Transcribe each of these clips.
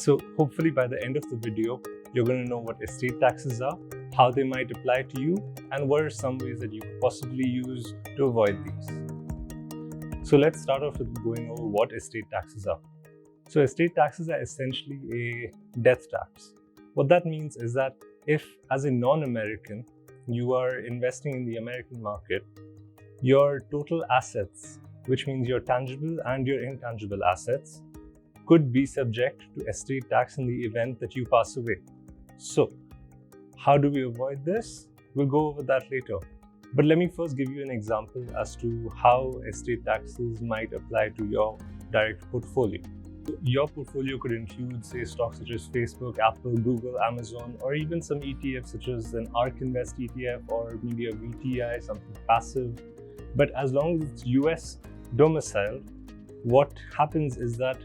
So hopefully by the end of the video, you're going to know what estate taxes are, how they might apply to you, and what are some ways that you could possibly use to avoid these. So let's start off with going over what estate taxes are. So estate taxes are essentially a death tax. What that means is that if, as a non-American, you are investing in the American market, your total assets, which means your tangible and your intangible assets, could be subject to estate tax in the event that you pass away. So, how do we avoid this? We'll go over that later. But let me first give you an example as to how estate taxes might apply to your direct portfolio. Your portfolio could include, say, stocks such as Facebook, Apple, Google, Amazon, or even some ETFs such as an ARK Invest ETF or maybe a VTI, something passive. But as long as it's US domiciled, what happens is that,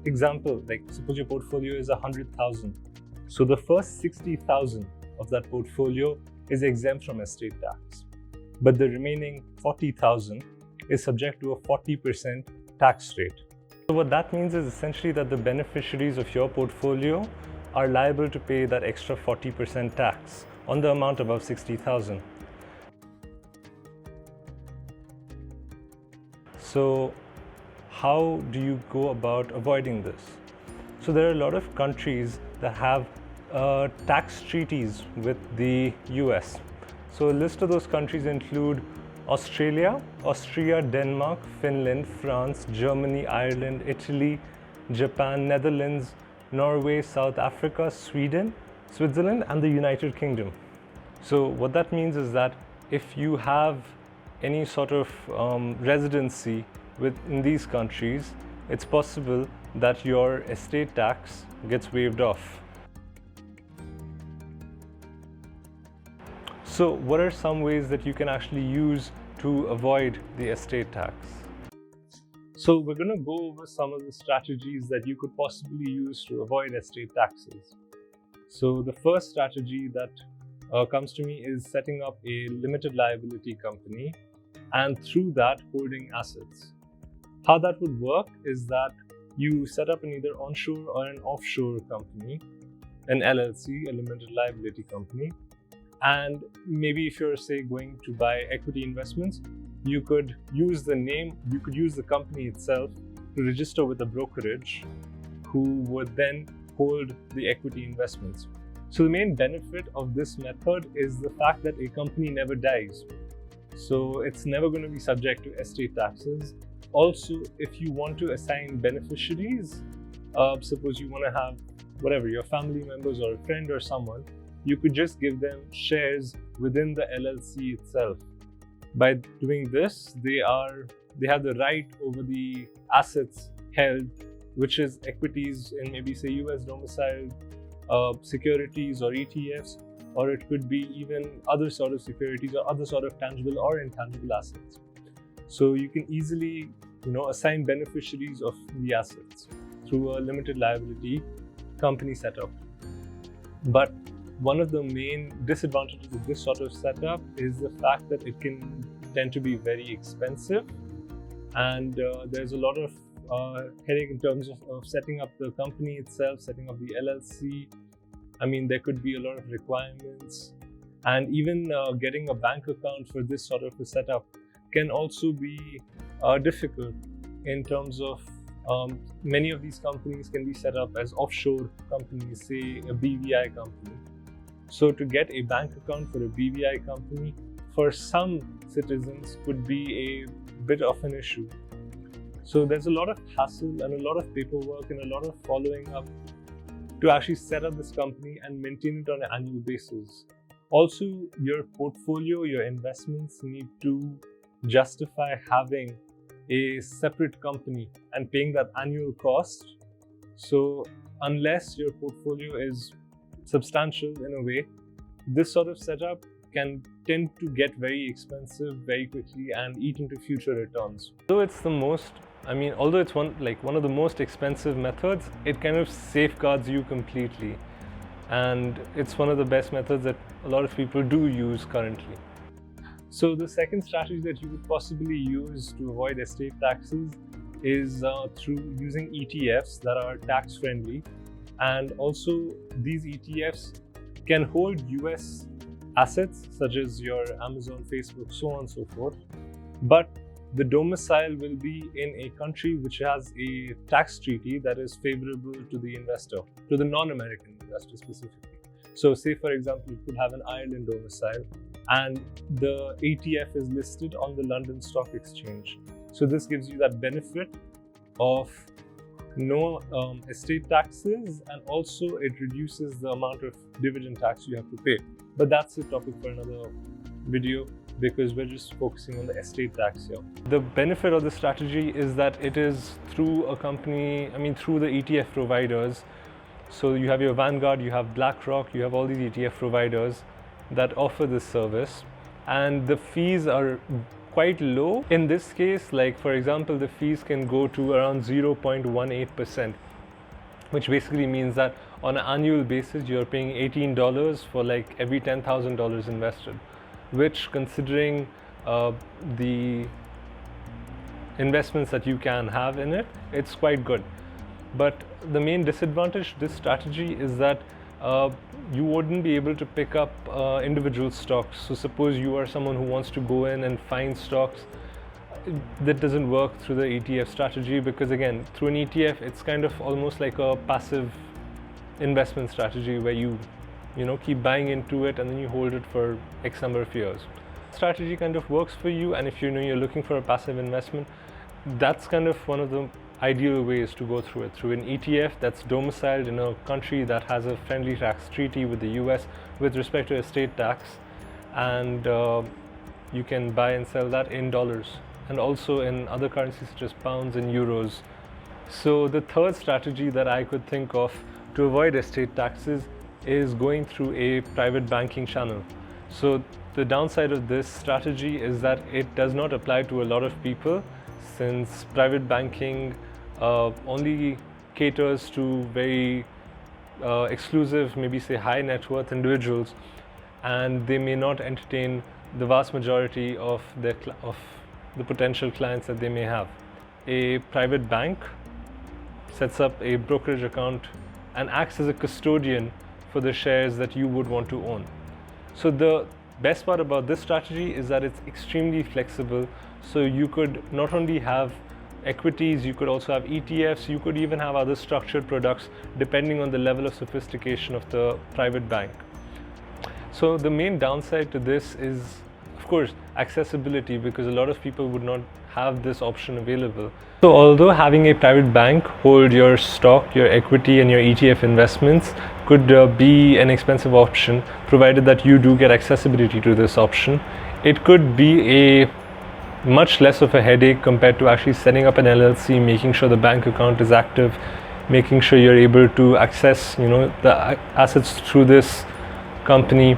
example, like suppose your portfolio is 100,000. So the first 60,000 of that portfolio is exempt from estate tax. But the remaining 40,000 is subject to a 40% tax rate. So what that means is essentially that the beneficiaries of your portfolio are liable to pay that extra 40% tax on the amount above 60,000. So how do you go about avoiding this? So there are a lot of countries that have tax treaties with the US. So a list of those countries include Austria, Denmark, Finland, France, Germany, Ireland, Italy, Japan, Netherlands, Norway, South Africa, Sweden, Switzerland, and the United Kingdom. So what that means is that if you have any sort of residency within these countries, it's possible that your estate tax gets waived off. So what are some ways that you can actually use to avoid the estate tax? So we're going to go over some of the strategies that you could possibly use to avoid estate taxes. So the first strategy that comes to me is setting up a limited liability company and through that holding assets. How that would work is that you set up an either onshore or an offshore company, an LLC, a limited liability company. And maybe if you're, say, going to buy equity investments, you could use the name, you could use the company itself to register with a brokerage who would then hold the equity investments. So the main benefit of this method is the fact that a company never dies. So it's never going to be subject to estate taxes. Also, if you want to assign beneficiaries, suppose you want to have whatever, your family members or a friend or someone, you could just give them shares within the LLC itself. By doing this, they have the right over the assets held, which is equities in maybe say US domiciled securities or ETFs, or it could be even other sort of securities or other sort of tangible or intangible assets. So you can easily, assign beneficiaries of the assets through a limited liability company setup. But one of the main disadvantages of this sort of setup is the fact that it can tend to be very expensive, and there's a lot of headache in terms of setting up the company itself, setting up the LLC. I mean, there could be a lot of requirements, and even getting a bank account for this sort of a setup can also be difficult in terms of many of these companies can be set up as offshore companies, say a BVI company. So to get a bank account for a BVI company for some citizens could be a bit of an issue. So there's a lot of hassle and a lot of paperwork and a lot of following up to actually set up this company and maintain it on an annual basis. Also, your portfolio, your investments need to justify having a separate company and paying that annual cost. So unless your portfolio is substantial in a way, this sort of setup can tend to get very expensive very quickly and eat into future returns. Although it's one of the most expensive methods, it kind of safeguards you completely. And it's one of the best methods that a lot of people do use currently. So the second strategy that you could possibly use to avoid estate taxes is through using ETFs that are tax friendly, and also these ETFs can hold US assets such as your Amazon, Facebook, so on and so forth, but the domicile will be in a country which has a tax treaty that is favorable to the investor, to the non-American investor specifically. So say for example, you could have an Ireland domicile and the ETF is listed on the London Stock Exchange. So this gives you that benefit of no estate taxes, and also it reduces the amount of dividend tax you have to pay. But that's a topic for another video, because we're just focusing on the estate tax here. The benefit of the strategy is that it is through a company, through the ETF providers. So you have your Vanguard, you have BlackRock, you have all these ETF providers that offer this service, and the fees are quite low. In this case, like for example, the fees can go to around 0.18%, which basically means that on an annual basis, you're paying $18 for like every $10,000 invested, which, considering the investments that you can have in it, it's quite good. But the main disadvantage to this strategy is that you wouldn't be able to pick up individual stocks. So suppose you are someone who wants to go in and find stocks. That doesn't work through the ETF strategy, because again, through an ETF, it's kind of almost like a passive investment strategy where you keep buying into it and then you hold it for X number of years. Strategy kind of works for you, and if you're looking for a passive investment, that's kind of one of the ideal ways to go through it, through an ETF that's domiciled in a country that has a friendly tax treaty with the US with respect to estate tax, and you can buy and sell that in dollars and also in other currencies such as pounds and euros. So the third strategy that I could think of to avoid estate taxes is going through a private banking channel. So the downside of this strategy is that it does not apply to a lot of people, since private banking only caters to very exclusive, maybe say high net worth individuals, and they may not entertain the vast majority of the potential clients that they may have. A private bank sets up a brokerage account and acts as a custodian for the shares that you would want to own. So the best part about this strategy is that it's extremely flexible. So you could not only have equities, you could also have ETFs, you could even have other structured products depending on the level of sophistication of the private bank. So the main downside to this is, of course, accessibility, because a lot of people would not have this option available. So although having a private bank hold your stock, your equity and your ETF investments could be an expensive option, provided that you do get accessibility to this option, it could be a much less of a headache compared to actually setting up an LLC, making sure the bank account is active, making sure you're able to access the assets through this company.